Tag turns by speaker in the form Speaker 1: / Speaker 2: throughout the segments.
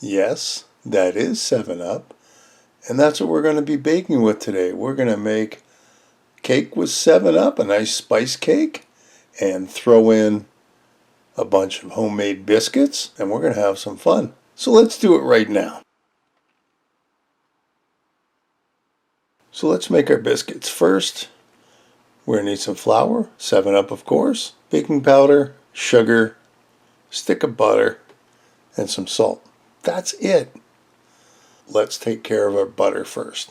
Speaker 1: Yes, that is 7-Up, and that's what we're going to be baking with today. We're going to make cake with 7-Up, a nice spice cake, and throw in a bunch of homemade biscuits, and we're going to have some fun. So let's do it right now. So let's make our biscuits. First, we're going to need some flour, 7-Up of course, baking powder, sugar, stick of butter, and some salt. That's it. Let's take care of our butter first.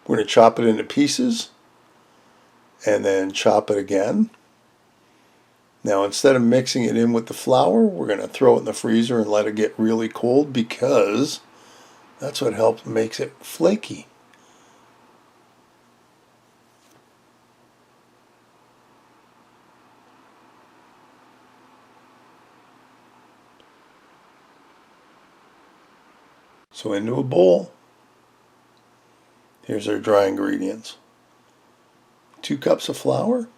Speaker 1: We're going to chop it into pieces and then chop it again. Now instead of mixing it in with the flour, we're going to throw it in the freezer and let it get really cold because that's what makes it flaky. So into a bowl, here's our dry ingredients. 2 cups of flour,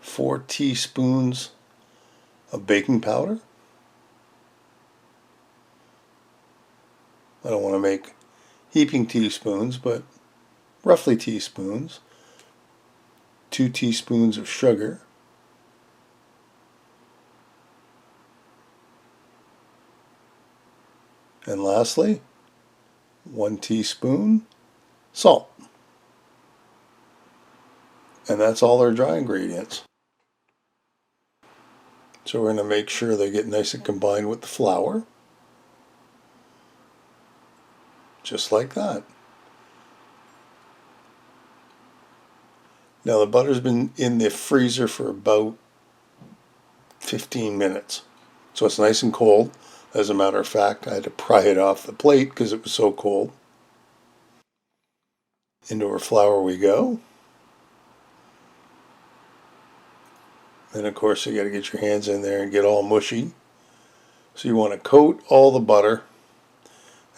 Speaker 1: 4 teaspoons of baking powder. I don't want to make heaping teaspoons, but roughly teaspoons. 2 teaspoons of sugar. And lastly, 1 teaspoon salt. And that's all our dry ingredients. So we're going to make sure they get nice and combined with the flour. Just like that. Now the butter's been in the freezer for about 15 minutes. So it's nice and cold. As a matter of fact, I had to pry it off the plate because it was so cold. Into our flour we go. Then of course you got to get your hands in there and get all mushy. So you want to coat all the butter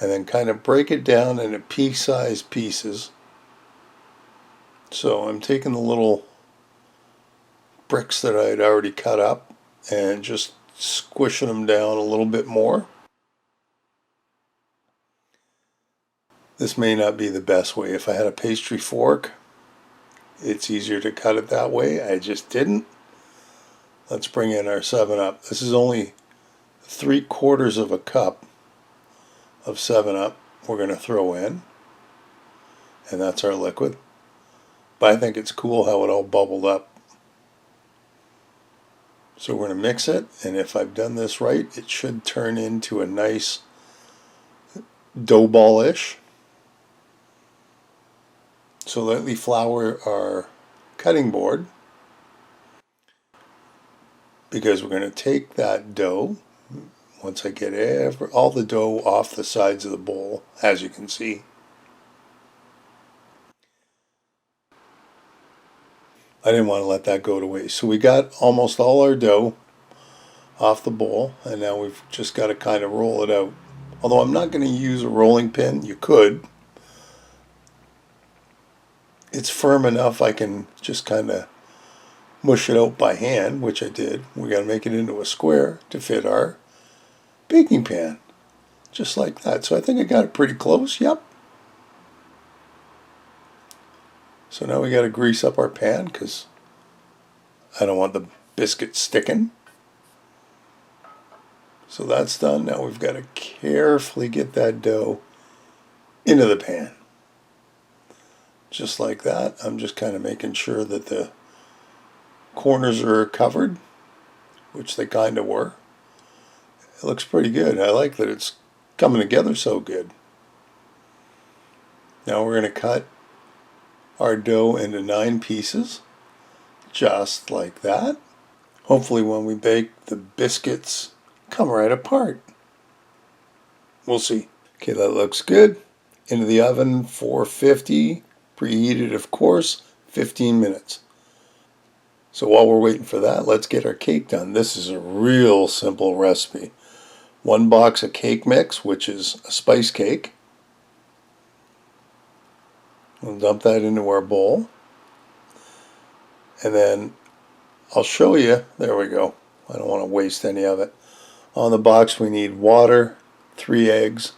Speaker 1: and then kind of break it down into pea-sized pieces. So I'm taking the little bricks that I had already cut up and just squishing them down a little bit more. This may not be the best way. If I had a pastry fork, it's easier to cut it that way. I just didn't. Let's bring in our 7-Up. This is only 3/4 of a cup of 7-Up we're going to throw in. And that's our liquid. But I think it's cool how it all bubbled up. So we're going to mix it, and if I've done this right, it should turn into a nice dough ball-ish. So lightly flour our cutting board, because we're going to take that dough, once I get all the dough off the sides of the bowl, as you can see. I didn't want to let that go to waste. So we got almost all our dough off the bowl, and now we've just got to kind of roll it out. Although I'm not going to use a rolling pin, you could. It's firm enough I can just kind of mush it out by hand, which I did. We got to make it into a square to fit our baking pan, just like that. So I think I got it pretty close. Yep. So now we got to grease up our pan because I don't want the biscuit sticking. So that's done. Now we've got to carefully get that dough into the pan. Just like that. I'm just kind of making sure that the corners are covered, which they kind of were. It looks pretty good. I like that it's coming together so good. Now we're going to cut our dough into 9 pieces, just like that. Hopefully when we bake, the biscuits come right apart. We'll see. Okay, that looks good. Into the oven, 450, preheated of course, 15 minutes. So while we're waiting for that, let's get our cake done. This is a real simple recipe. 1 box of cake mix, which is a spice cake. We'll dump that into our bowl. And then I'll show you. There we go. I don't want to waste any of it. On the box we need water, 3 eggs,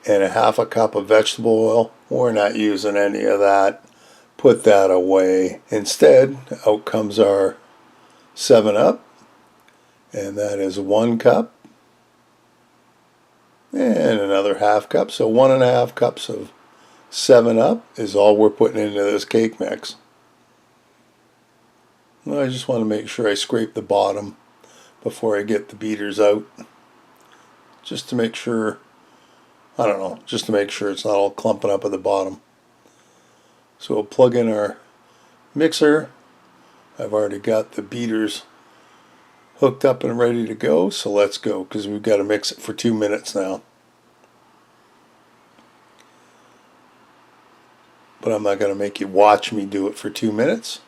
Speaker 1: and a half a cup of vegetable oil. We're not using any of that. Put that away. Instead, out comes our 7-Up, and that is 1 cup and another half cup. So 1.5 cups of 7-Up is all we're putting into this cake mix. And I just want to make sure I scrape the bottom before I get the beaters out, just to make sure, I don't know, just to make sure it's not all clumping up at the bottom. So we'll plug in our mixer. I've already got the beaters hooked up and ready to go, so let's go, because we've got to mix it for 2 minutes now. But I'm not going to make you watch me do it for 2 minutes.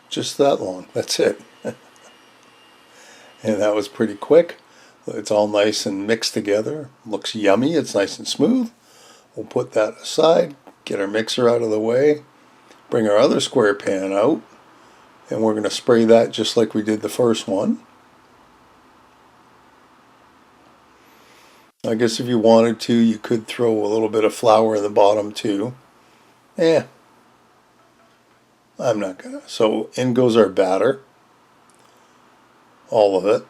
Speaker 1: Just that long. That's it. And that was pretty quick. It's all nice and mixed together. Looks yummy. It's nice and smooth. We'll put that aside, get our mixer out of the way, bring our other square pan out, and we're going to spray that just like we did the first one. I guess if you wanted to, you could throw a little bit of flour in the bottom too. I'm not gonna. So in goes our batter. All of it.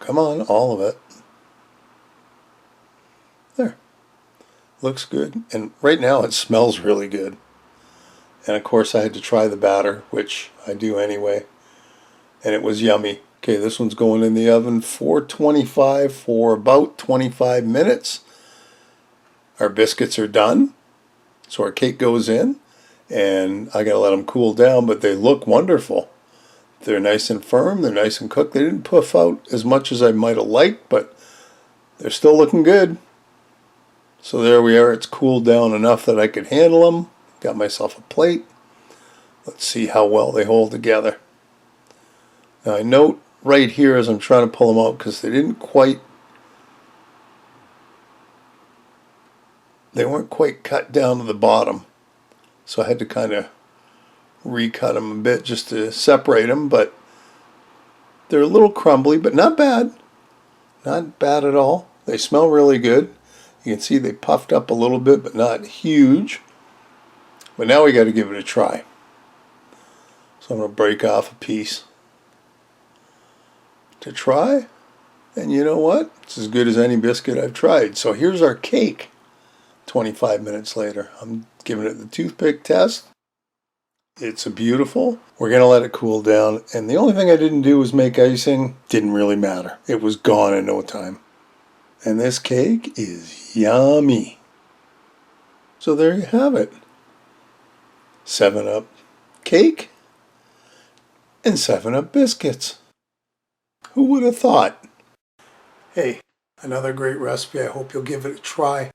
Speaker 1: Come on, all of it. There. Looks good. And right now it smells really good. And of course I had to try the batter, which I do anyway. And it was yummy. Okay, this one's going in the oven 425 for about 25 minutes. Our biscuits are done. So our cake goes in. And I gotta let them cool down, but they look wonderful. They're nice and firm, they're nice and cooked. They didn't puff out as much as I might have liked, but they're still looking good. So there we are. It's cooled down enough that I could handle them. Got myself a plate. Let's see how well they hold together. Now I note right here as I'm trying to pull them out, because they weren't quite cut down to the bottom. So I had to kind of recut them a bit just to separate them, but they're a little crumbly, but not bad. Not bad at all. They smell really good. You can see they puffed up a little bit, but not huge. But now we got to give it a try. So I'm going to break off a piece to try. And you know what? It's as good as any biscuit I've tried. So here's our cake 25 minutes later. I'm giving it the toothpick test. It's beautiful. We're going to let it cool down. And the only thing I didn't do was make icing. Didn't really matter. It was gone in no time. And this cake is yummy. So there you have it. 7-Up cake and 7-Up biscuits. Who would have thought? Hey, another great recipe. I hope you'll give it a try.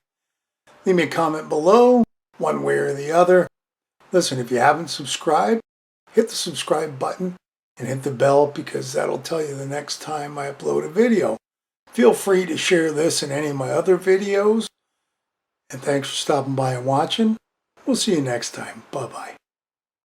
Speaker 1: Leave me a comment below, one way or the other. Listen, if you haven't subscribed, hit the subscribe button and hit the bell, because that'll tell you the next time I upload a video. Feel free to share this and any of my other videos. And thanks for stopping by and watching. We'll see you next time. Bye-bye.